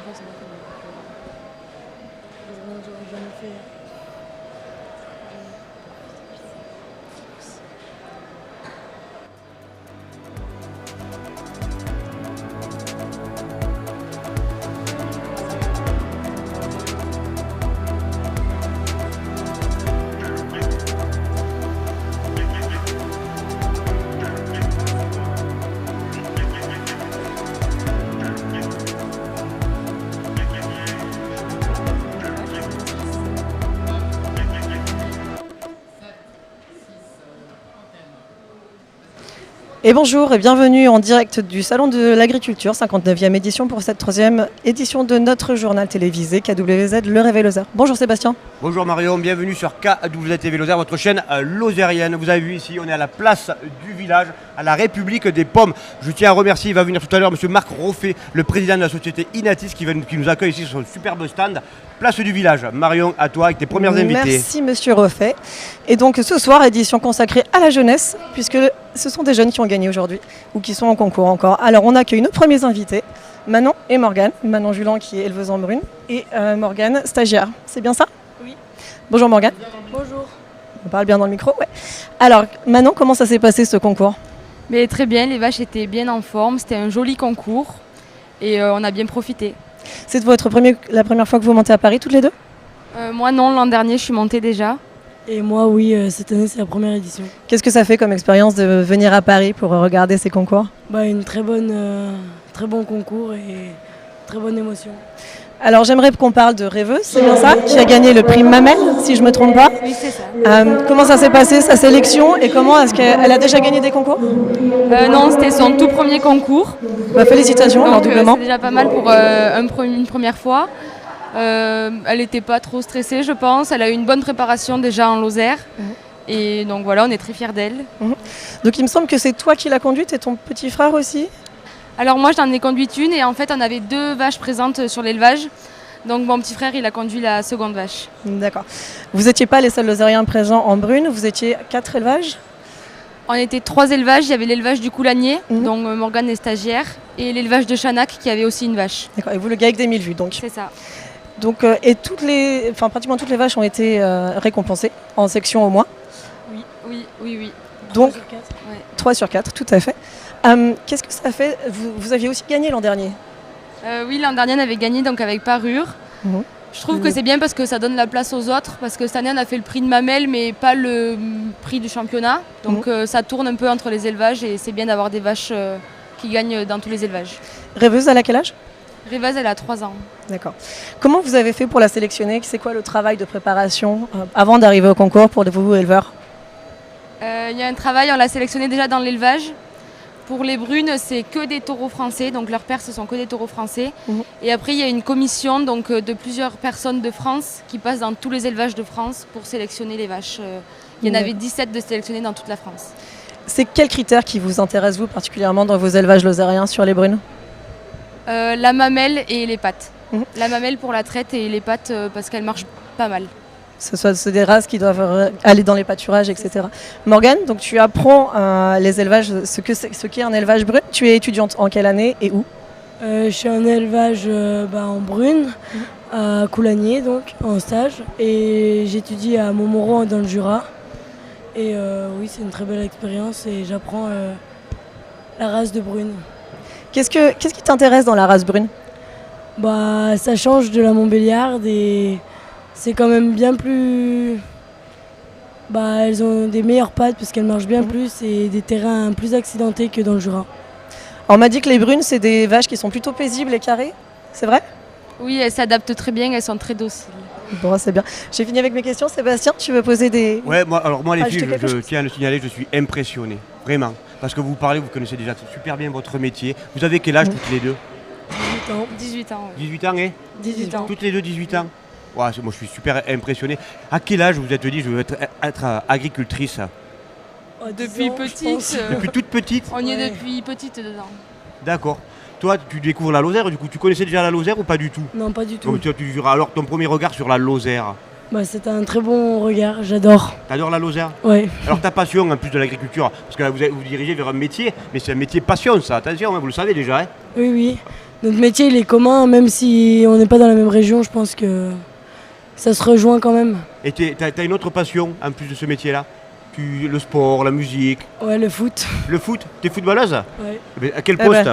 après, c'est pas connu. J'en ai fait. Et bonjour et bienvenue en direct du Salon de l'Agriculture, 59e édition pour cette 3e édition de notre journal télévisé KWZ Le Réveil Lozère. Bonjour Sébastien. Bonjour Marion, bienvenue sur KWZ TV Lozère, votre chaîne lozérienne. Vous avez vu ici, on est à la place du village, à la République des Pommes. Je tiens à remercier, il va venir tout à l'heure, monsieur Marc Roffet, le président de la société Inatis qui nous accueille ici sur son superbe stand. Place du village. Marion, à toi avec tes premières invités. Merci monsieur Roffet. Et donc ce soir, édition consacrée à la jeunesse, puisque ce sont des jeunes qui ont gagné aujourd'hui, ou qui sont en concours encore. Alors on accueille nos premiers invités, Manon et Morgane. Manon Julan qui est éleveuse en brune, et Morgane, stagiaire. C'est bien ça? Oui. Bonjour Morgane. Bonjour. On parle bien dans le micro, ouais. Alors Manon, comment ça s'est passé ce concours? Mais très bien, les vaches étaient bien en forme, c'était un joli concours et on a bien profité. C'est la première fois que vous montez à Paris toutes les deux? Moi non, l'an dernier je suis montée déjà. Et moi, oui, cette année, c'est la première édition. Qu'est-ce que ça fait comme expérience de venir à Paris pour regarder ces concours? Une très bon concours et très bonne émotion. Alors j'aimerais qu'on parle de Rêveuse, c'est bien ça, qui a gagné le prix Mamel, si je ne me trompe pas. Oui, c'est ça. Comment ça s'est passé, sa sélection, et comment est-ce qu'elle a déjà gagné des concours? Non, c'était son tout premier concours. Félicitations, alors Donc doublement. c'est déjà pas mal pour une première fois. Elle n'était pas trop stressée, je pense. Elle a eu une bonne préparation déjà en Lozère. Et donc voilà, on est très fiers d'elle. Donc il me semble que c'est toi qui l'as conduite et ton petit frère aussi? Alors moi j'en ai conduite une et en fait on avait 2 vaches présentes sur l'élevage. Donc mon petit frère il a conduit la seconde vache. D'accord. Vous n'étiez pas les seuls Lozériens présents en brune, vous étiez 4 élevages? On était 3 élevages, il y avait l'élevage du Coulagnier, dont Morgane est stagiaire, et l'élevage de Chanac qui avait aussi une vache. D'accord, et vous le GAEC des 1000 vues donc. C'est ça. Donc, et pratiquement toutes les vaches ont été récompensées, en section au moins. Oui. Donc 3 sur 4. Ouais. 3 sur 4, tout à fait. Qu'est-ce que ça fait? Vous aviez aussi gagné l'an dernier? Oui, l'an dernier on avait gagné donc avec Parure. Je trouve que c'est bien parce que ça donne la place aux autres, parce que cette année on a fait le prix de Mamel mais pas le prix du championnat. Donc ça tourne un peu entre les élevages et c'est bien d'avoir des vaches qui gagnent dans tous les élevages. Rêveuse, elle a quel âge? Rivaz, elle a 3 ans. D'accord. Comment vous avez fait pour la sélectionner? C'est quoi le travail de préparation avant d'arriver au concours pour vous, éleveurs? Il y a un travail, on l'a sélectionné déjà dans l'élevage. Pour les brunes, c'est que des taureaux français, donc leurs pères, ce sont que des taureaux français. Et après, il y a une commission donc, de plusieurs personnes de France qui passent dans tous les élevages de France pour sélectionner les vaches. Il y en avait 17 de sélectionnés dans toute la France. C'est quels critères qui vous intéressent, vous, particulièrement dans vos élevages lozériens sur les brunes? La mamelle et les pattes. La mamelle pour la traite et les pattes parce qu'elles marchent pas mal. C'est des races qui doivent aller dans les pâturages, etc. Morgane, donc tu apprends les élevages, ce qu'est un élevage brune. Tu es étudiante en quelle année et où? Je suis en élevage en brune, à Coulagnier, donc, en stage. Et j'étudie à Montmoreau dans le Jura. Et oui, c'est une très belle expérience et j'apprends la race de brune. Qu'est-ce qui t'intéresse dans la race brune? Ça change de la Montbéliarde et c'est quand même bien plus... elles ont des meilleures pattes parce qu'elles marchent bien plus et des terrains plus accidentés que dans le Jura. On m'a dit que les brunes, c'est des vaches qui sont plutôt paisibles et carrées. C'est vrai? Oui, elles s'adaptent très bien, elles sont très dociles. Bon, c'est bien. J'ai fini avec mes questions. Sébastien, tu veux poser des... Ouais, moi les filles, quelque je chose tiens à le signaler, je suis impressionné, vraiment. Parce que vous parlez, vous connaissez déjà super bien votre métier. Vous avez quel âge toutes les deux? 18 ans. 18 ans, oui. 18 ans, 18 ans. Toutes les deux 18 ans. Ouais, moi je suis super impressionné. À quel âge vous vous êtes dit je veux être agricultrice? Depuis petite. Depuis toute petite? On y est depuis petite dedans. D'accord. Toi, tu découvres la Lozère, du coup, tu connaissais déjà la Lozère ou pas du tout? Non, pas du tout. Donc, alors, ton premier regard sur la Lozère? C'est un très bon regard, j'adore. T'adores la Lozère? Ouais. Alors ta passion en plus de l'agriculture, parce que là vous dirigez vers un métier, mais c'est un métier passion ça, attention, vous le savez déjà. Hein? Oui. notre métier il est commun, même si on n'est pas dans la même région, je pense que ça se rejoint quand même. Et t'as une autre passion en plus de ce métier-là? Le sport, la musique? Ouais, le foot. Le foot? T'es footballeuse? Ouais. Mais à quel poste?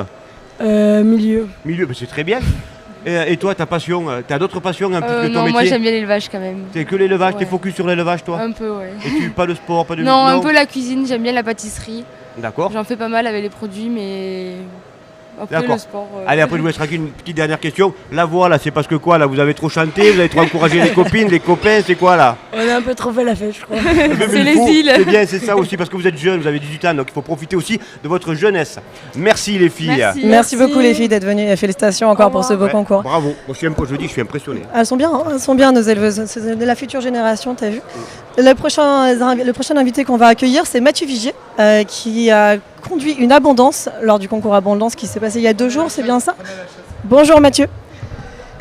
Milieu. Milieu, c'est très bien. Et toi, ta passion, t'as d'autres passions en plus que ton Non, métier? moi j'aime bien l'élevage quand même. T'es que l'élevage, t'es Ouais. focus sur l'élevage toi? Un peu, ouais. Et pas de sport, pas de Non, un peu la cuisine, j'aime bien la pâtisserie. D'accord. J'en fais pas mal avec les produits, mais après D'accord. le sport. Allez, après je vous laisse tranquille, une petite dernière question. La voix là, c'est parce que quoi là? Vous avez trop chanté, vous avez trop encouragé les copines, les copains, c'est quoi là? On a un peu trop fait la fête, je crois. C'est les îles. C'est bien, c'est ça aussi, parce que vous êtes jeunes, vous avez 18 ans, donc il faut profiter aussi de votre jeunesse. Merci les filles. Merci beaucoup les filles d'être venues et félicitations encore pour ce beau Ouais, concours. Bravo. Moi, je dis, je suis impressionné. Elles sont bien, hein, elles sont bien nos éleveuses. C'est de la future génération, t'as vu. Le prochain invité qu'on va accueillir, c'est Mathieu Vigier, qui a conduit une abondance lors du concours Abondance qui s'est passé il y a 2 jours, c'est bien ça? Bonjour Mathieu,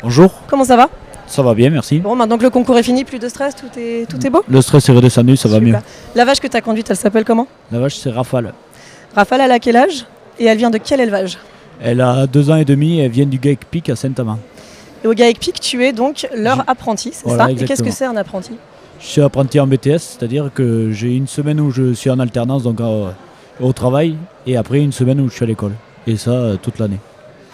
Bonjour, comment ça va? ça va bien, merci. Bon, maintenant que le concours est fini, plus de stress, tout est beau? Le stress est redescendu, ça va Super. mieux. La vache que tu as conduite, elle s'appelle comment? La vache, c'est Rafale. Rafale, elle a quel âge? Et elle vient de quel élevage? Elle a 2 ans et demi et elle vient du Gaec Peak à Saint-Amand. Et au Gaec Peak, tu es donc leur apprenti, c'est Voilà, ça? Et qu'est-ce que exactement. c'est un apprenti? Je suis apprenti en BTS, c'est-à-dire que j'ai une semaine où je suis en alternance, donc au travail, et après une semaine où je suis à l'école. Et ça, toute l'année.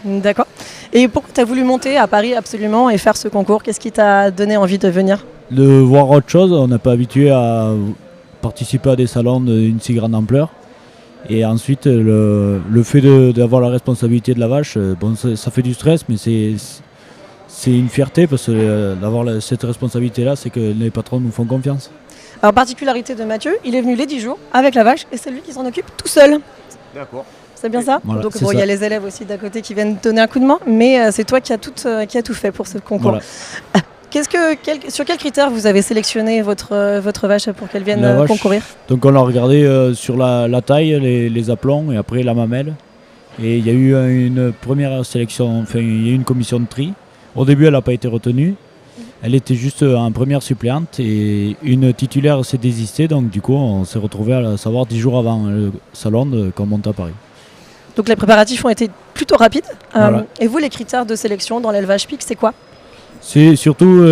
D'accord. Et pourquoi tu as voulu monter à Paris absolument et faire ce concours? Qu'est-ce qui t'a donné envie de venir? De voir autre chose, on n'est pas habitué à participer à des salons d'une si grande ampleur. Et ensuite, le fait d'avoir la responsabilité de la vache, bon, ça fait du stress, mais c'est une fierté parce que d'avoir cette responsabilité-là, c'est que les patrons nous font confiance. Alors, particularité de Mathieu, il est venu les 10 jours avec la vache et c'est lui qui s'en occupe tout seul. D'accord. C'est bien ça? Voilà, Donc c'est bon, il y a ça. les élèves aussi d'à côté qui viennent donner un coup de main, mais c'est toi qui as tout fait pour ce concours. Voilà. Sur quels critères vous avez sélectionné votre vache pour qu'elle vienne La vache, concourir? Donc on l'a regardé sur la taille, les aplombs et après la mamelle. Et il y a eu une première sélection, enfin il y a eu une commission de tri. Au début elle n'a pas été retenue. Elle était juste en première suppléante et une titulaire s'est désistée. Donc du coup on s'est retrouvé à savoir 10 jours avant le salon qu'on monte à Paris. Donc les préparatifs ont été plutôt rapides. Voilà. Et vous, les critères de sélection dans l'élevage pic, c'est quoi? C'est surtout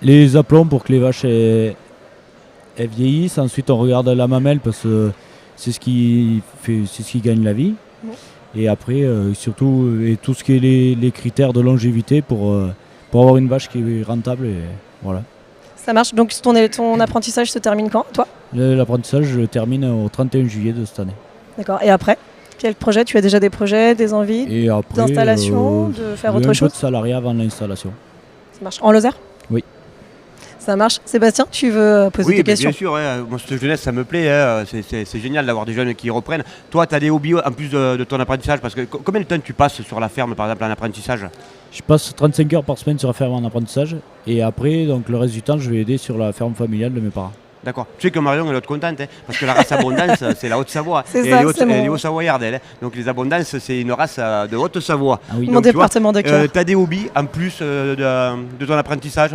les aplombs pour que les vaches elles vieillissent. Ensuite, on regarde la mamelle parce que c'est ce qui gagne la vie. Et après, surtout, tout ce qui est les critères de longévité pour avoir une vache qui est rentable. Et voilà. Ça marche. Donc ton apprentissage se termine quand, toi? L'apprentissage, je le termine au 31 juillet de cette année. D'accord. Et après, quel projet? Tu as déjà des projets, des envies Et après, d'installation, de faire autre un peu chose? de salariat avant l'installation. Ça marche. En Lozère? Oui. Ça marche. Sébastien, tu veux poser Oui, des bien questions? sûr, moi cette jeunesse ça me plaît, hein. C'est génial d'avoir des jeunes qui reprennent. Toi, tu as des hobbies en plus de ton apprentissage, parce que combien de temps tu passes sur la ferme par exemple en apprentissage? Je passe 35 heures par semaine sur la ferme en apprentissage. Et après, donc, le reste du temps, je vais aider sur la ferme familiale de mes parents. D'accord. Tu sais que Marion elle est contente, hein, parce que la race Abondance c'est la Haute-Savoie. C'est Et ça, elle est c'est mon- elle est Haute-Savoyarde, elle, hein. Donc les Abondances c'est une race de Haute-Savoie. Ah oui. Mon Donc, tu vois, département de cœur. tu as des hobbies en plus de ton apprentissage.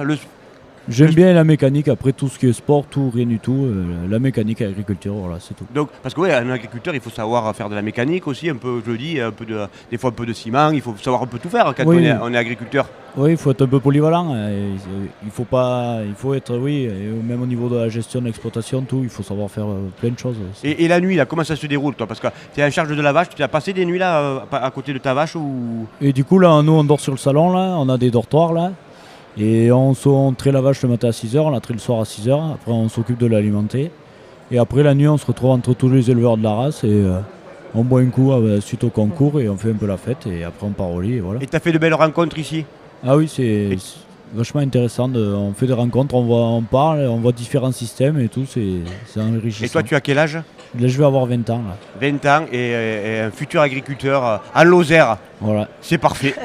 J'aime bien la mécanique, après tout ce qui est sport, tout, rien du tout. La mécanique et l'agriculture, voilà, c'est tout. Donc, parce que ouais, un agriculteur, il faut savoir faire de la mécanique aussi, un peu, je le dis, des fois un peu de ciment, il faut savoir un peu tout faire quand Oui. on est agriculteur. Oui, il faut être un peu polyvalent. Il faut être, oui, et même au niveau de la gestion de l'exploitation, tout, il faut savoir faire plein de choses. Et la nuit, là, comment ça se déroule, toi? Parce que tu es en charge de la vache, tu as passé des nuits là, à côté de ta vache ou... Et du coup, là, nous, on dort sur le salon, là, on a des dortoirs, là. Et on traite la vache le matin à 6h, on la traite le soir à 6h. Après, on s'occupe de l'alimenter. Et après, la nuit, on se retrouve entre tous les éleveurs de la race et on boit un coup suite au concours et on fait un peu la fête. Et après, on part au lit et voilà. Et tu as fait de belles rencontres ici? Ah oui, c'est vachement intéressant. On fait des rencontres, on parle, on voit différents systèmes et tout, c'est enrichissant. Et toi, tu as quel âge? Là, je vais avoir 20 ans. Là. 20 ans et un futur agriculteur en Lozère. Voilà, C'est parfait.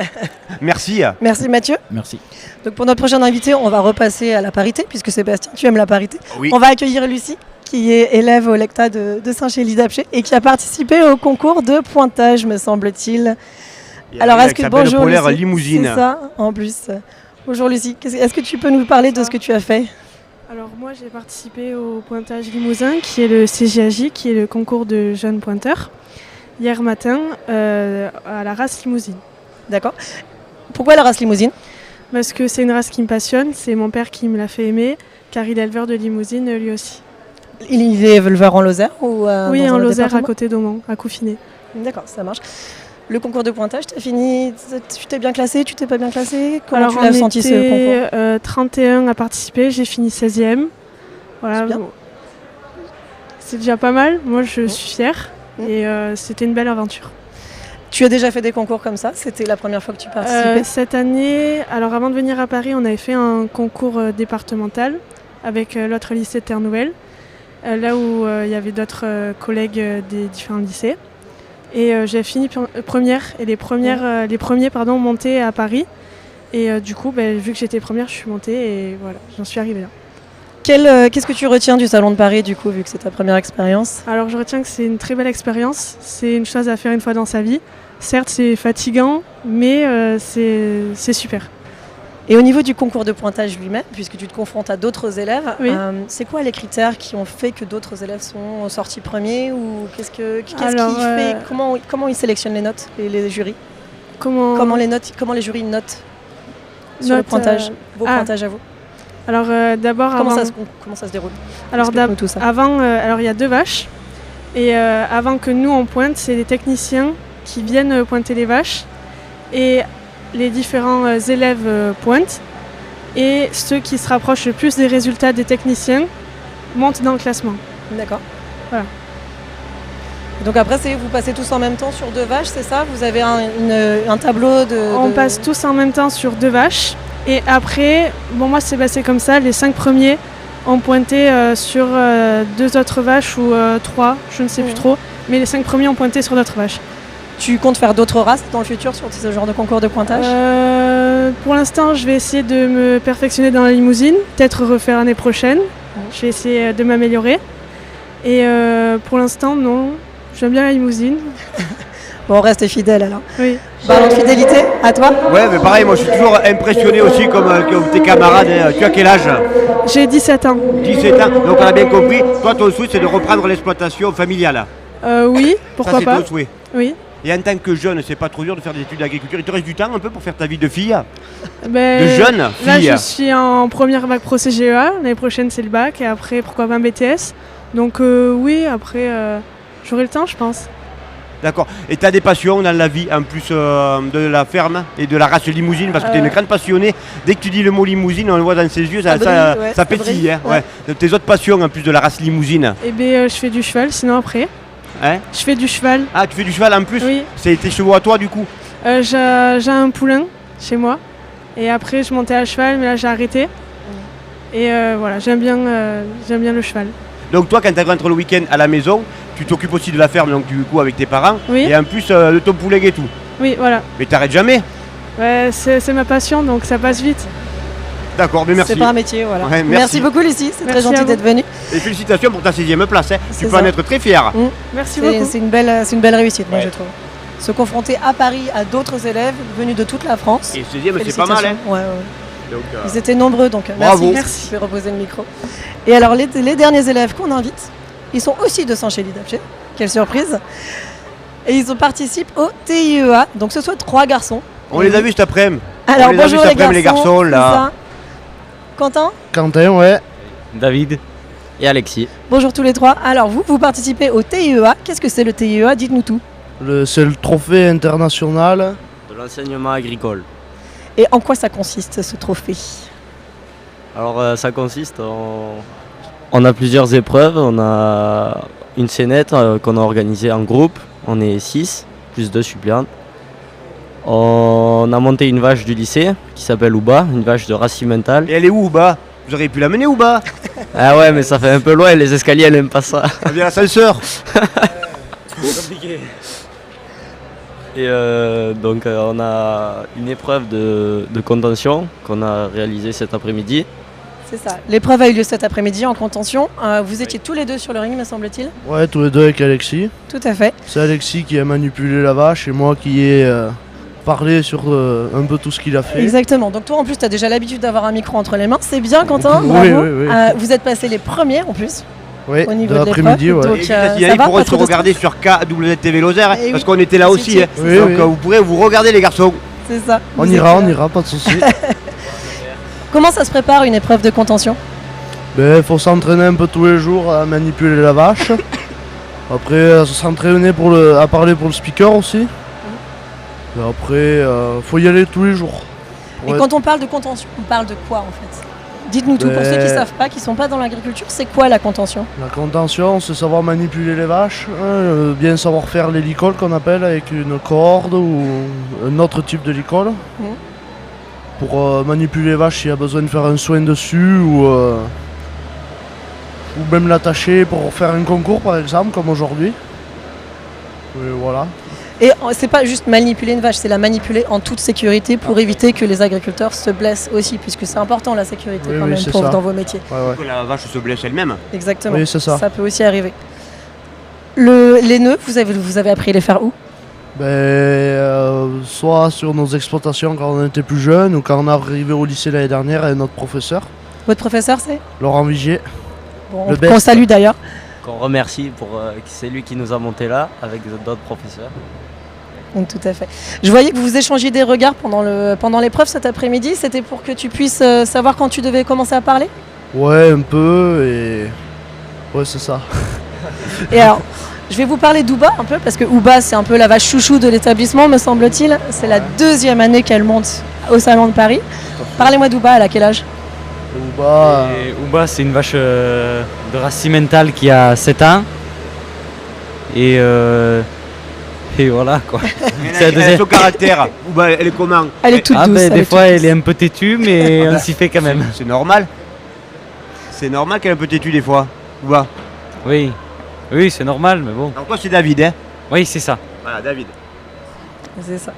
Merci. Merci Mathieu. merci. Donc pour notre prochain invité, on va repasser à la parité, puisque Sébastien, tu aimes la parité. Oui. On va accueillir Lucie, qui est élève au lecta de Saint-Chély-d'Apcher et qui a participé au concours de pointage, me semble-t-il. Alors, est-ce que bonjour polaire Lucie, limousine. c'est ça, en plus. Bonjour Lucie, est-ce que tu peux nous parler de ce que tu as fait? Alors moi j'ai participé au pointage limousin qui est le CJAJ, qui est le concours de jeunes pointeurs, hier matin à la race limousine. D'accord. Pourquoi la race limousine? Parce que c'est une race qui me passionne. C'est mon père qui me l'a fait aimer, car il est éleveur de limousine lui aussi. Il est éleveur en Lozère ou Oui, dans en un autre Lozère, à département? côté d'Aumont, à Coufinet. D'accord, ça marche. Le concours de pointage, tu as fini, tu t'es bien classé, tu t'es pas bien classé? Comment Alors, tu l'as senti ce concours? 31 à participer, j'ai fini 16e. Voilà, C'est bien. bon. C'est déjà pas mal. Moi, je suis fière et c'était une belle aventure. Tu as déjà fait des concours comme ça? C'était la première fois que tu participais? Cette année, alors avant de venir à Paris, on avait fait un concours départemental avec l'autre lycée de Terre-Nouvelle, là où il y avait d'autres collègues des différents lycées. Et j'ai fini première et les premiers montaient à Paris. Et du coup, vu que j'étais première, je suis montée et voilà, j'en suis arrivée là. Qu'est-ce que tu retiens du Salon de Paris, du coup, vu que c'est ta première expérience? Alors je retiens que c'est une très belle expérience, c'est une chose à faire une fois dans sa vie. Certes, c'est fatigant, mais c'est super. Et au niveau du concours de pointage lui-même, puisque tu te confrontes à d'autres élèves, Oui. c'est quoi les critères qui ont fait que d'autres élèves sont sortis premiers ou qu'est-ce qui Alors, fait comment ils sélectionnent les notes, les jurys? Comment les jurys notent sur le pointage, vos pointages à vous? Alors d'abord, Comment ça se déroule? Alors Explique-nous tout ça. alors il y a 2 vaches et avant que nous on pointe, c'est les techniciens qui viennent pointer les vaches et les différents élèves pointent et ceux qui se rapprochent le plus des résultats des techniciens montent dans le classement. D'accord. Voilà. Donc après, vous passez tous en même temps sur 2 vaches, c'est ça? Vous avez un tableau On passe tous en même temps sur 2 vaches et après, moi c'est passé comme ça, les 5 premiers ont pointé sur 2 autres vaches ou 3, je ne sais plus trop, mais les 5 premiers ont pointé sur d'autres vaches. Tu comptes faire d'autres races dans le futur sur ce genre de concours de pointage? Pour l'instant, je vais essayer de me perfectionner dans la limousine, peut-être refaire l'année prochaine. Je vais essayer de m'améliorer. Et pour l'instant, non, j'aime bien la limousine. Bon, reste fidèle alors. Oui. Parlons de fidélité, à toi? Ouais, mais pareil, moi je suis toujours impressionné aussi comme tes camarades. Tu as quel âge? J'ai 17 ans. 17 ans, donc on a bien compris. Toi, ton souhait, c'est de reprendre l'exploitation familiale. Oui, pourquoi Ça, pas. c'est ton souhait. Oui. Et en tant que jeune, c'est pas trop dur de faire des études d'agriculture. Il te reste du temps un peu pour faire ta vie de fille? Ben, De jeune Là, fille? je suis en première bac pro CGEA. L'année prochaine, c'est le bac. Et après, pourquoi pas un BTS. Donc oui, après, j'aurai le temps, je pense. D'accord. Et tu as des passions dans la vie, en plus de la ferme et de la race limousine, parce que tu es une grande passionnée. Dès que tu dis le mot limousine, on le voit dans ses yeux, ça pétille. Hein, ouais. Donc, tes autres passions, en plus de la race limousine? Eh bien, je fais du cheval, sinon après. Hein? Je fais du cheval. Ah, tu fais du cheval en plus? Oui. C'est tes chevaux à toi, du coup? J'ai un poulain chez moi. Et après, je montais à cheval, mais là, j'ai arrêté. Et voilà, j'aime bien le cheval. Donc toi, quand tu rentres le week-end à la maison, tu t'occupes aussi de la ferme, donc du coup avec tes parents, Oui. et en plus de ton poulet et tout. Oui, voilà. Mais t'arrêtes jamais? Ouais, c'est ma passion, donc ça passe vite. D'accord, mais merci. C'est pas un métier, voilà. Ouais, merci beaucoup, Lucie, c'est très Merci à gentil vous. d'être venue. Et félicitations pour ta 6e place, hein. Tu C'est peux ça. en être très fier. Merci beaucoup. C'est une belle réussite, moi, Ouais. je trouve. Se confronter à Paris à d'autres élèves venus de toute la France. Et 6e, c'est pas mal, hein. Ouais. Donc, Ils étaient nombreux, donc Bravo. merci. Je vais reposer le micro. Et alors, les derniers élèves qu'on invite, ils sont aussi de Saint-Chély-d'Apcher. Quelle surprise! Et ils participent au TIEA. Donc, ce sont 3 garçons. on les a vus cet après-midi. Alors, on les a bonjour vus cet après-midi, les garçons, là. c'est ça. Quentin, Quentin, ouais. David et Alexis. bonjour tous les 3. Alors, vous participez au TIEA. Qu'est-ce que c'est le TIEA? Dites-nous tout. C'est le trophée international. De l'enseignement agricole. Et en quoi ça consiste, ce trophée? Alors ça consiste on a plusieurs épreuves. On a une scénette qu'on a organisée en groupe. On est 6, plus 2 suppléantes. On a monté une vache du lycée qui s'appelle Ouba, une vache de race cimentale. Et elle est où, bas? Vous auriez pu l'amener ou bas? Ah ouais, mais ça fait un peu loin et les escaliers elles aiment pas ça. Ça vient l'ascenseur. Compliqué. Et donc on a une épreuve de contention qu'on a réalisée cet après-midi. C'est ça. L'épreuve a eu lieu cet après-midi en contention. Vous étiez tous les 2 sur le ring, me semble-t-il. Ouais, tous les deux avec Alexis. Tout à fait. C'est Alexis qui a manipulé la vache et moi qui ai parlé sur un peu tout ce qu'il a fait. Exactement. Donc toi, en plus, tu as déjà l'habitude d'avoir un micro entre les mains. C'est bien, Quentin. Oui, Bravo. oui, oui. Vous êtes passés les premiers, en plus, Ouais, au niveau de de l'après-midi, l'épreuve. ouais. Donc, Et ça il va, pourra pas se trop de regarder sur KWTV Lozère, Et parce oui. qu'on était là Vous aussi. étiez. Hein. Oui, Donc oui. vous pourrez vous regarder, les garçons. C'est ça. On Vous ira, êtes là. pas de souci. Comment ça se prépare une épreuve de contention? Il faut s'entraîner un peu tous les jours à manipuler la vache. Après, s'entraîner à parler pour le speaker aussi. Et après, faut y aller tous les jours. Et quand on parle de contention, on parle de quoi en fait? Dites-nous tout pour ceux qui ne savent pas, qui ne sont pas dans l'agriculture, c'est quoi la contention? La contention, c'est savoir manipuler les vaches, bien savoir faire les licoles qu'on appelle avec une corde ou un autre type de licole. Pour manipuler les vaches, s'il y a besoin de faire un soin dessus ou même l'attacher pour faire un concours par exemple, comme aujourd'hui. Et voilà. Et c'est pas juste manipuler une vache, c'est la manipuler en toute sécurité pour éviter que les agriculteurs se blessent aussi, puisque c'est important la sécurité Oui, quand oui, même c'est pour, ça. dans vos métiers. Que la vache se blesse elle-même. Exactement. Oui, c'est ça. Ça peut aussi arriver. Les nœuds, vous avez appris à les faire où? Soit sur nos exploitations quand on était plus jeunes ou quand on est arrivé au lycée l'année dernière avec notre professeur, Votre professeur c'est? Laurent Vigier. Bon, Le qu'on best. salue d'ailleurs. Qu'on remercie pour c'est lui qui nous a monté là avec d'autres professeurs. Donc, tout à fait. Je voyais que vous échangiez des regards pendant l'épreuve cet après-midi. C'était pour que tu puisses savoir quand tu devais commencer à parler? Ouais, un peu et... Ouais, c'est ça. Et alors, je vais vous parler d'Ouba un peu, parce que Ouba, c'est un peu la vache chouchou de l'établissement, me semble-t-il. C'est la deuxième année qu'elle monte au Salon de Paris. Parlez-moi d'Ouba, elle a quel âge? Ouba, c'est une vache de race cimentale qui a 7 ans. Et voilà quoi. Elle a son caractère. Ou bah, elle est comment? Elle est toute douce. Des fois, elle est un peu têtue, mais on s'y fait quand même. C'est normal. C'est normal qu'elle est un peu têtue des fois. Ou bah. Oui, oui, c'est normal, mais bon. Alors toi, c'est David, hein? Oui, c'est ça. Voilà, David. C'est ça.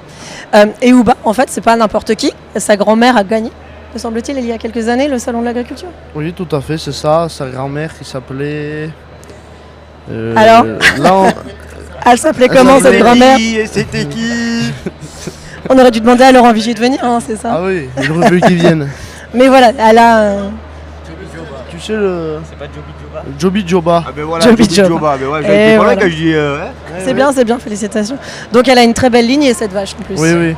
Et Ouba, en fait, c'est pas n'importe qui. Sa grand-mère a gagné, me semble-t-il, il y a quelques années, le Salon de l'Agriculture. Oui, tout à fait, c'est ça. Sa grand-mère qui s'appelait... Alors là, Elle s'appelait comment cette grand-mère? C'était qui? On aurait dû demander à Laurent Vigier de venir, hein, c'est ça? Ah oui, j'aurais voulu qu'ils viennent. Mais voilà, elle a... Tu sais le... C'est pas Joby Joba. Joby Joba. Ah ben voilà, Joby Joby Joba. Joba. Ben ouais, Et j'étais pas là voilà. quand je dis... C'est bien, félicitations. Donc elle a une très belle lignée cette vache en plus. Oui, oui.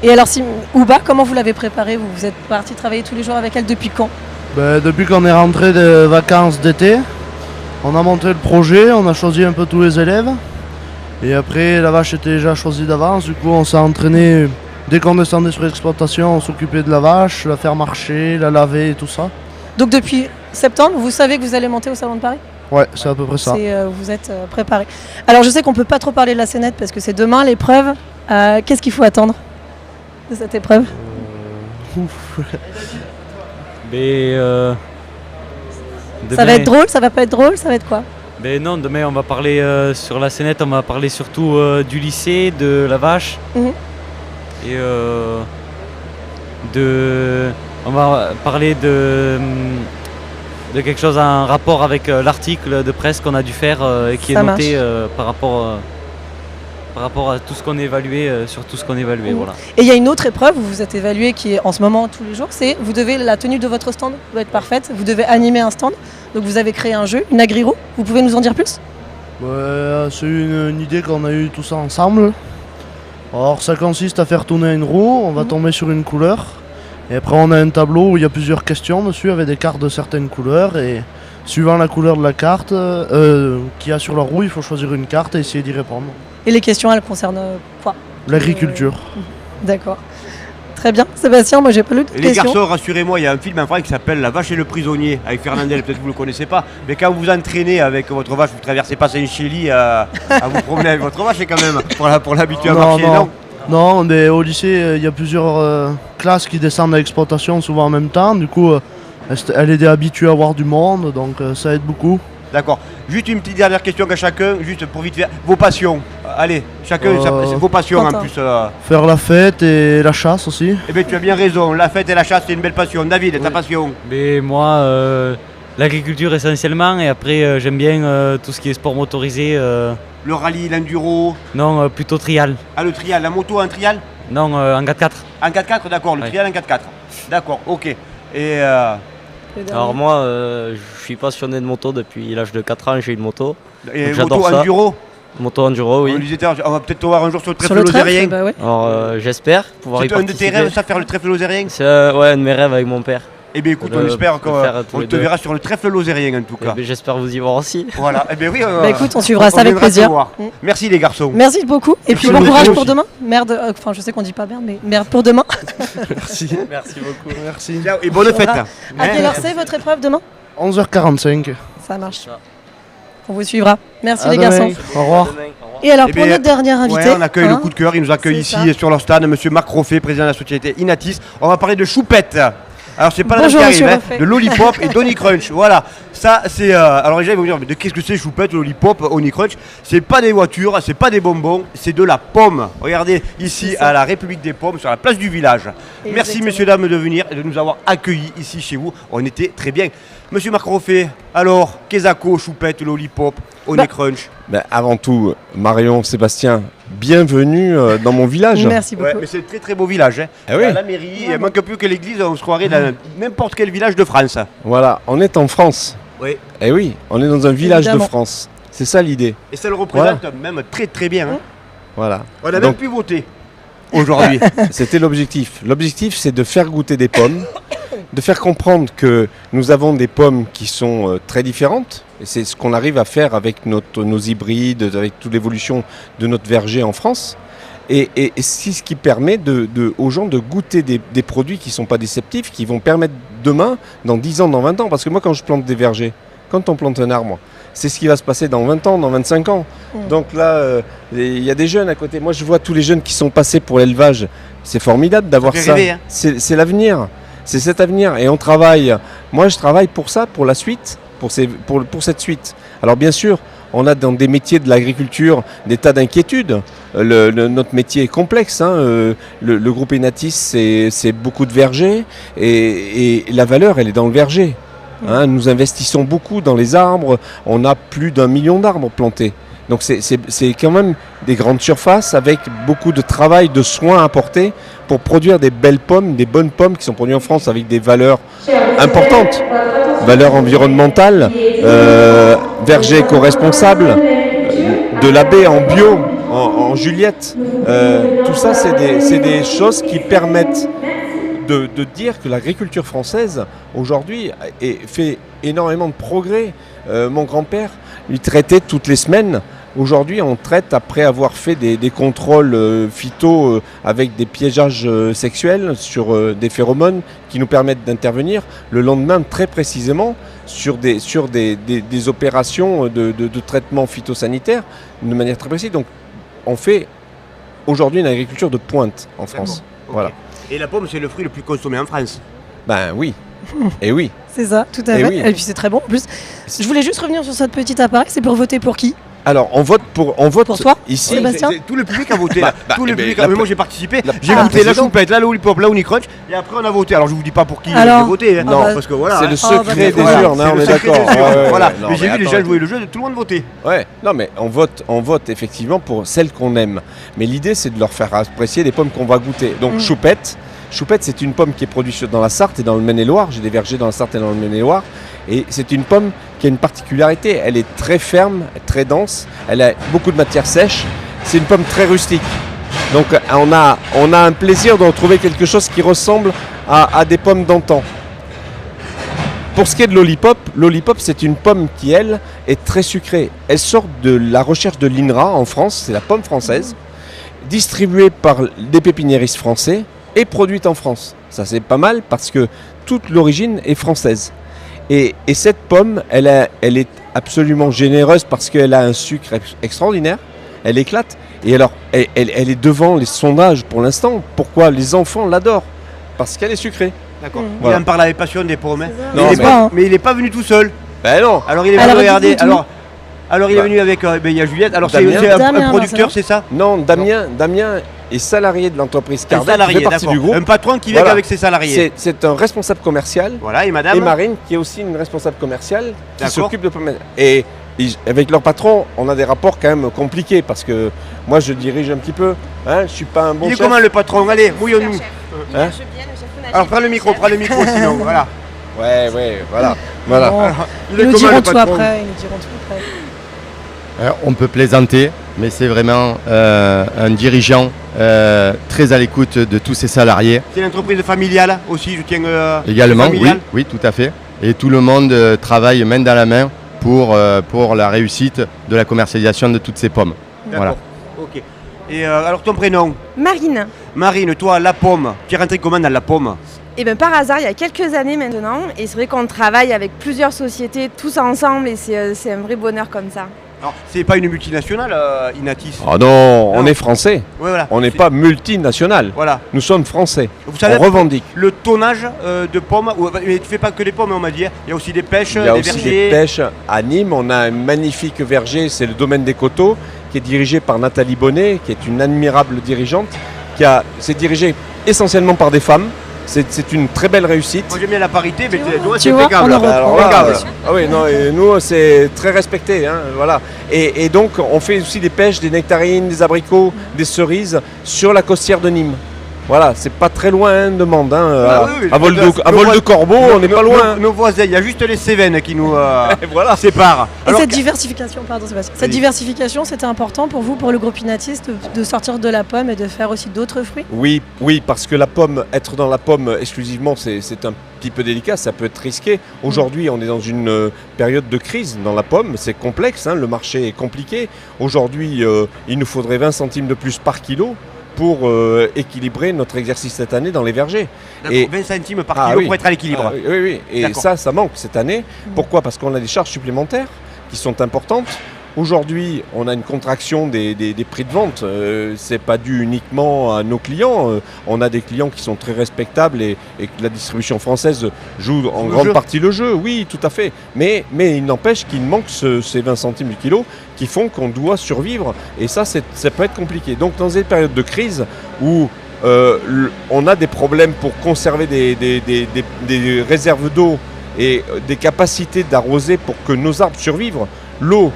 Et alors Ouba, comment vous l'avez préparée? Vous êtes parti travailler tous les jours avec elle depuis quand? Depuis qu'on est rentré de vacances d'été, on a monté le projet, on a choisi un peu tous les élèves. Et après, la vache était déjà choisie d'avance, du coup on s'est entraîné. Dès qu'on descendait sur l'exploitation, on s'occupait de la vache, la faire marcher, la laver et tout ça. Donc depuis septembre, vous savez que vous allez monter au Salon de Paris? Ouais, c'est à peu près ça. Vous êtes préparé. Alors je sais qu'on ne peut pas trop parler de la scénette parce que c'est demain l'épreuve. Qu'est-ce qu'il faut attendre de cette épreuve? Mais, Ça va être drôle, ça va pas être drôle, ça va être quoi? Mais non, demain on va parler sur la scénette, on va parler surtout du lycée, de la vache. Et on va parler de quelque chose en rapport avec l'article de presse qu'on a dû faire et qui Ça est noté marche. par rapport à tout ce qu'on a évalué, sur tout ce qu'on a évalué. Voilà. Et il y a une autre épreuve où vous êtes évalué qui est en ce moment tous les jours, c'est la tenue de votre stand doit être parfaite, vous devez animer un stand. Donc vous avez créé un jeu, une agri-roue, vous pouvez nous en dire plus? C'est une idée qu'on a eue tous ensemble. Alors ça consiste à faire tourner une roue, on va tomber sur une couleur. Et après on a un tableau où il y a plusieurs questions dessus avec des cartes de certaines couleurs. Et suivant la couleur de la carte qu'il y a sur la roue, il faut choisir une carte et essayer d'y répondre. Et les questions, elles concernent quoi? L'agriculture. D'accord. Très bien. Sébastien, moi j'ai pas lu de Les questions. garçons, rassurez-moi, il y a un film en France qui s'appelle La vache et le prisonnier avec Fernandel, peut-être que vous ne le connaissez pas. Mais quand vous vous entraînez avec votre vache, vous ne traversez pas Saint-Chély à vous promener avec votre vache quand même, pour l'habituer à marcher, non? Non, mais au lycée, il y a plusieurs classes qui descendent à l'exploitation souvent en même temps. Du coup, elle est habituée à voir du monde, donc ça aide beaucoup. D'accord. Juste une petite dernière question à chacun, juste pour vite faire. Vos passions. Allez, chacun, c'est vos passions Quentin. en plus. Faire la fête et la chasse aussi. Eh bien, tu as bien raison. La fête et la chasse, c'est une belle passion. David, ta passion? Mais moi, l'agriculture essentiellement, et après j'aime bien tout ce qui est sport motorisé. Le rallye, l'enduro? Non, plutôt trial. Ah, le trial, la moto en trial? Non, en 4x4. En 4x4, d'accord, le Ouais. trial en 4x4. D'accord, ok. Et Alors moi, je suis passionné de moto depuis l'âge de 4 ans, j'ai une moto. et Donc, j'adore moto ça. enduro? Moto enduro, oui. On va peut-être te voir un jour sur le Sur trèfle le trèfle, lozérien. bah ouais. Alors j'espère pouvoir y C'est un de tes participer. rêves, ça, faire le trèfle lozérien? C'est ouais, un de mes rêves avec mon père. Eh bien écoute, De on espère le qu'on faire tous on les te deux. verra sur le trèfle lozérien en tout Eh cas. ben, j'espère vous y voir aussi. Voilà, eh bien oui. Bah écoute, on suivra ça avec viendra te plaisir. voir. Merci les garçons. Merci beaucoup. Et puis Merci bon beaucoup courage aussi. pour demain. Merde, enfin je sais qu'on dit pas merde, mais merde pour demain. Merci. Merci beaucoup. Merci. Ciao et bonne fête. À quelle heure c'est votre épreuve demain? 11h45. Ça marche. On vous suivra. Merci À les demain. garçons. Au revoir. Et alors Eh pour bien, notre dernière invité, Ouais, on accueille le coup de cœur, il nous accueille c'est ici sur leur stand, monsieur Marc Roffet, président de la société Inatis. On va parler de choupette. Alors c'est pas la Bonjour, qui monsieur arrive, Roffet. de Lollipop et Donny Crunch. Voilà, ça c'est. Alors déjà ils vont me dire, mais de qu'est-ce que c'est choupette, Lollipop, Honey Crunch? C'est pas des voitures, c'est pas des bonbons, c'est de la pomme. Regardez ici C'est ça. à la République des Pommes, sur la place du village. Merci Exactement. messieurs dames de venir et de nous avoir accueillis ici chez vous. On était très bien. Monsieur Marc Roffet, alors, Kezako, choupette, Lollipop, Honey Crunch. Ben, avant tout, Marion, Sébastien, bienvenue dans mon village. Merci beaucoup. Ouais, mais c'est un très très beau village. Hein. Ah oui. À la mairie, il manque plus que l'église, on se croirait dans n'importe quel village de France. Voilà, on est en France. Oui. Eh oui, on est dans un village Évidemment. de France. C'est ça l'idée. Et ça le représente même très très bien. Hein. Voilà. On a même Donc, pu voter aujourd'hui. c'était l'objectif. L'objectif, c'est de faire goûter des pommes, de faire comprendre que nous avons des pommes qui sont très différentes. Et c'est ce qu'on arrive à faire avec nos hybrides, avec toute l'évolution de notre verger en France. Et c'est ce qui permet aux gens de goûter des produits qui ne sont pas déceptifs, qui vont permettre demain, dans 10 ans, dans 20 ans. Parce que moi, quand je plante des vergers, quand on plante un arbre, c'est ce qui va se passer dans 20 ans, dans 25 ans. Donc là, il y a des jeunes à côté. Moi, je vois tous les jeunes qui sont passés pour l'élevage. C'est formidable d'avoir fait ça. rêver, hein. C'est l'avenir. C'est cet avenir. Et on travaille. Moi, je travaille pour ça, pour la suite, pour cette suite. Alors, bien sûr, on a dans des métiers de l'agriculture des tas d'inquiétudes. Notre métier est complexe. Hein. Le groupe Inatis, c'est beaucoup de vergers. Et la valeur, elle est dans le verger. Hein, nous investissons beaucoup dans les arbres, on a plus d'1 million d'arbres plantés. Donc c'est quand même des grandes surfaces avec beaucoup de travail, de soins apportés pour produire des belles pommes, des bonnes pommes qui sont produites en France avec des valeurs importantes. Valeurs environnementales, verger éco-responsable, de la baie en bio, en Juliette. Tout ça, c'est des choses qui permettent de dire que l'agriculture française, aujourd'hui, fait énormément de progrès. Mon grand-père, lui traitait toutes les semaines. Aujourd'hui, on traite après avoir fait des contrôles phyto avec des piégeages sexuels sur des phéromones qui nous permettent d'intervenir le lendemain très précisément sur des opérations de traitement phytosanitaire de manière très précise. Donc, on fait aujourd'hui une agriculture de pointe en France. Ok. Voilà. Et la pomme, c'est le fruit le plus consommé en France. Ben oui. Et oui. C'est ça, tout à Eh fait. oui. Et puis c'est très bon. En plus, je voulais juste revenir sur cette petite appareil. C'est pour voter pour qui? Alors, on vote pour toi ici. Sébastien Tout le public a voté. là. Tout le public. la- Mais moi j'ai participé. la- J'ai Ah, goûté la président. choupette, la Lollipop, la Honey Crunch. Et après on a voté. Alors je vous dis pas pour qui Alors j'ai voté. Hein. Ah bah, parce que voilà. C'est hein. le secret des Voilà, urnes, hein, c'est on le est secret d'accord. des urnes. Ouais, ouais, Voilà. ouais. Non, Mais j'ai vu les attends. gens jouer le jeu, tout le monde votait. Ouais, non mais on vote effectivement pour celles qu'on aime. Mais l'idée c'est de leur faire apprécier des pommes qu'on va goûter. Donc choupette, c'est une pomme qui est produite dans la Sarthe et dans le Maine-et-Loire. J'ai des vergers dans la Sarthe et dans le Maine-et-Loire. Et c'est une pomme qui a une particularité. Elle est très ferme, très dense. Elle a beaucoup de matière sèche. C'est une pomme très rustique. Donc on a un plaisir de retrouver quelque chose qui ressemble à des pommes d'antan. Pour ce qui est de Lollipop, c'est une pomme qui, elle, est très sucrée. Elle sort de la recherche de l'INRA en France, c'est la pomme française, distribuée par des pépiniéristes français et produite en France. Ça, c'est pas mal parce que toute l'origine est française. Et cette pomme, elle est absolument généreuse parce qu'elle a un sucre extraordinaire, elle éclate. Et alors, elle est devant les sondages pour l'instant. Pourquoi les enfants l'adorent? Parce qu'elle est sucrée. D'accord. Voilà. Il en parle avec passion des pommes. Hein. Non, Mais il n'est pas venu tout seul. Ben non. Alors il est venu Alors, regarder. dites-nous Alors il est venu avec. Il y a Juliette. Alors c'est Damien. un Damien, producteur, non, c'est ça? Non, Damien est salarié de l'entreprise Un Cardel, qui salarié, fait partie d'accord. du groupe. Un patron qui vient Voilà. avec ses salariés. C'est un responsable commercial. Voilà, et madame. Et Marine, qui est aussi une responsable commerciale, qui D'accord. s'occupe de pommes. Et avec leur patron, on a des rapports quand même compliqués parce que moi, je dirige un petit peu. Hein, je suis pas un bon Il est chef. comment le patron? Allez, mouillons-nous. Hein Alors prends le micro sinon. Voilà. Ouais, voilà. Bon, Il ils est nous comment diront le tout patron? après. Ils nous diront tout après. On peut plaisanter, mais c'est vraiment un dirigeant très à l'écoute de tous ses salariés. C'est une entreprise familiale aussi, je tiens Également, familiale. oui, tout à fait. Et tout le monde travaille main dans la main pour la réussite de la commercialisation de toutes ces pommes. D'accord, ok. Et alors ton prénom? Marine. Marine, toi, la pomme, tu es rentrée comment dans la pomme? Et bien par hasard, il y a quelques années maintenant, et c'est vrai qu'on travaille avec plusieurs sociétés, tous ensemble, et c'est un vrai bonheur comme ça. Alors, c'est pas une multinationale, Inatis? Ah non, on est français. Ouais, voilà. On n'est pas multinational. Voilà. Nous sommes français. Vous savez, on revendique. le tonnage de pommes, mais tu fais pas que des pommes, on m'a dit. Il y a aussi des pêches, Il y a des aussi vergers. des pêches à Nîmes. On a un magnifique verger, c'est le domaine des Coteaux, qui est dirigé par Nathalie Bonnet, qui est une admirable dirigeante, c'est dirigé essentiellement par des femmes. C'est une très belle réussite. Moi j'aime bien la parité, mais Tu vois, on en reprend. Ah oui, non, et nous c'est très respecté, hein, voilà. Et donc on fait aussi des pêches, des nectarines, des abricots, des cerises sur la costière de Nîmes. Voilà, c'est pas très loin de Mende, hein, à vol de corbeau, on n'est pas loin. Nos voisins, il y a juste les Cévennes qui nous séparent. Et cette diversification, pardon Sébastien, cette diversification, c'était important pour vous, pour le groupe Inatis, de sortir de la pomme et de faire aussi d'autres fruits? Oui, parce que être dans la pomme exclusivement, c'est un petit peu délicat, ça peut être risqué. Aujourd'hui, on est dans une période de crise dans la pomme, c'est complexe, hein, le marché est compliqué. Aujourd'hui, il nous faudrait 20 centimes de plus par kilo pour équilibrer notre exercice cette année dans les vergers. Et 20 centimes par kilo pour être à l'équilibre. Oui. Et ça manque cette année. Pourquoi? Parce qu'on a des charges supplémentaires qui sont importantes. Aujourd'hui, on a une contraction des prix de vente. C'est pas dû uniquement à nos clients. On a des clients qui sont très respectables et que la distribution française joue en grande partie le jeu. Oui, tout à fait. Mais il n'empêche qu'il manque ces 20 centimes du kilo qui font qu'on doit survivre. Et ça peut être compliqué. Donc dans une période de crise où on a des problèmes pour conserver des réserves d'eau et des capacités d'arroser pour que nos arbres survivent, l'eau.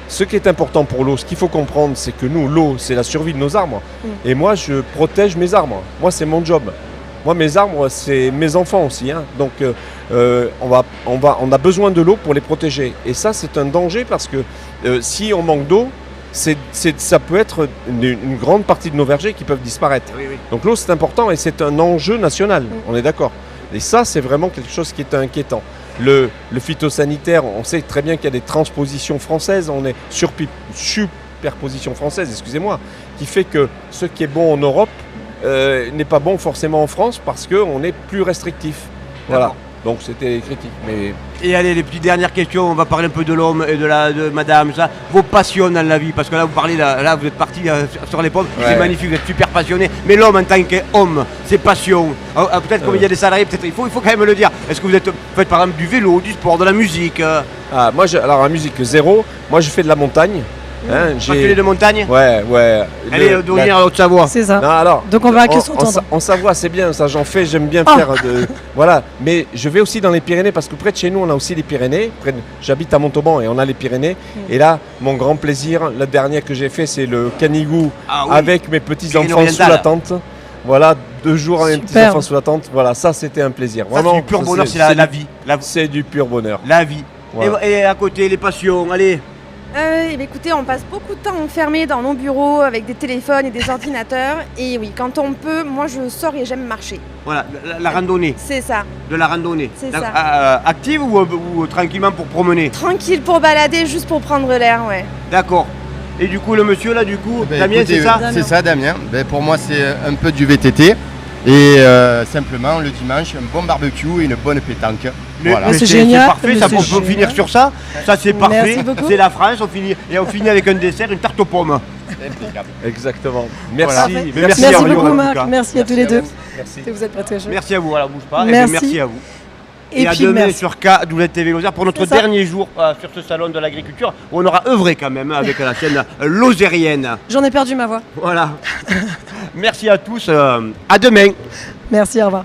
Ce qui est important pour l'eau, ce qu'il faut comprendre, c'est que nous, l'eau, c'est la survie de nos arbres. Et moi, je protège mes arbres. Moi, c'est mon job. Moi, mes arbres, c'est mes enfants aussi, hein. Donc, on a besoin de l'eau pour les protéger. Et ça, c'est un danger parce que si on manque d'eau, ça peut être une grande partie de nos vergers qui peuvent disparaître. Oui. Donc, l'eau, c'est important et c'est un enjeu national. On est d'accord. Et ça, c'est vraiment quelque chose qui est inquiétant. Le phytosanitaire, on sait très bien qu'il y a des transpositions françaises, on est superposition française, excusez-moi, qui fait que ce qui est bon en Europe n'est pas bon forcément en France parce qu'on est plus restrictif. Voilà. Donc c'était les critiques. Et allez, les petites dernières questions, on va parler un peu de l'homme et de madame, ça. Vos passions dans la vie, parce que là vous parlez, là vous êtes parti sur les pommes, c'est magnifique, vous êtes super passionné. Mais l'homme en tant qu'homme, ses passions, peut-être comme il y a des salariés, peut-être il faut quand même le dire. Est-ce que vous faites par exemple du vélo, du sport, de la musique? Alors la musique zéro, moi je fais de la montagne. Hein, de montagne? Ouais. Allez, d'origine en Haute-Savoie. C'est ça. Non, alors, donc on va que s'entendre. En Savoie, c'est bien, ça j'en fais, j'aime bien faire de... Voilà, mais je vais aussi dans les Pyrénées, parce que près de chez nous, on a aussi les Pyrénées. J'habite à Montauban et on a les Pyrénées. Et là, mon grand plaisir, le dernier que j'ai fait, c'est le Canigou avec mes petits-enfants sous la tente. Voilà, 2 jours avec mes petits-enfants sous la tente. Voilà, ça c'était un plaisir. Vraiment, c'est du pur bonheur, c'est la vie. C'est du pur bonheur. La vie. Voilà. Et à côté, les passions, allez. Écoutez, on passe beaucoup de temps enfermés dans nos bureaux avec des téléphones et des ordinateurs. Et oui, quand on peut, moi je sors et j'aime marcher. Voilà, la randonnée. C'est ça. De la randonnée. C'est ça. Active ou tranquillement pour promener? Tranquille pour balader, juste pour prendre l'air, ouais. D'accord. Et du coup, le monsieur là, Damien, c'est ça? C'est ça, Damien. Pour moi, c'est un peu du VTT. Et simplement, le dimanche, un bon barbecue et une bonne pétanque. Voilà. C'est génial. C'est parfait, ça peut finir sur ça. Ça, c'est parfait. C'est la France. On finit avec un dessert, une tarte aux pommes. Exactement. Merci. Voilà. Merci beaucoup, Marc. Merci à tous les deux. Merci. Vous êtes prêts. Merci à vous. Voilà, bouge pas. Merci à vous. Et à puis demain sur KWTV Lozère pour notre dernier jour sur ce salon de l'agriculture où on aura œuvré quand même avec la chaîne lozérienne. J'en ai perdu ma voix. Voilà. Merci à tous. À demain. Merci, au revoir.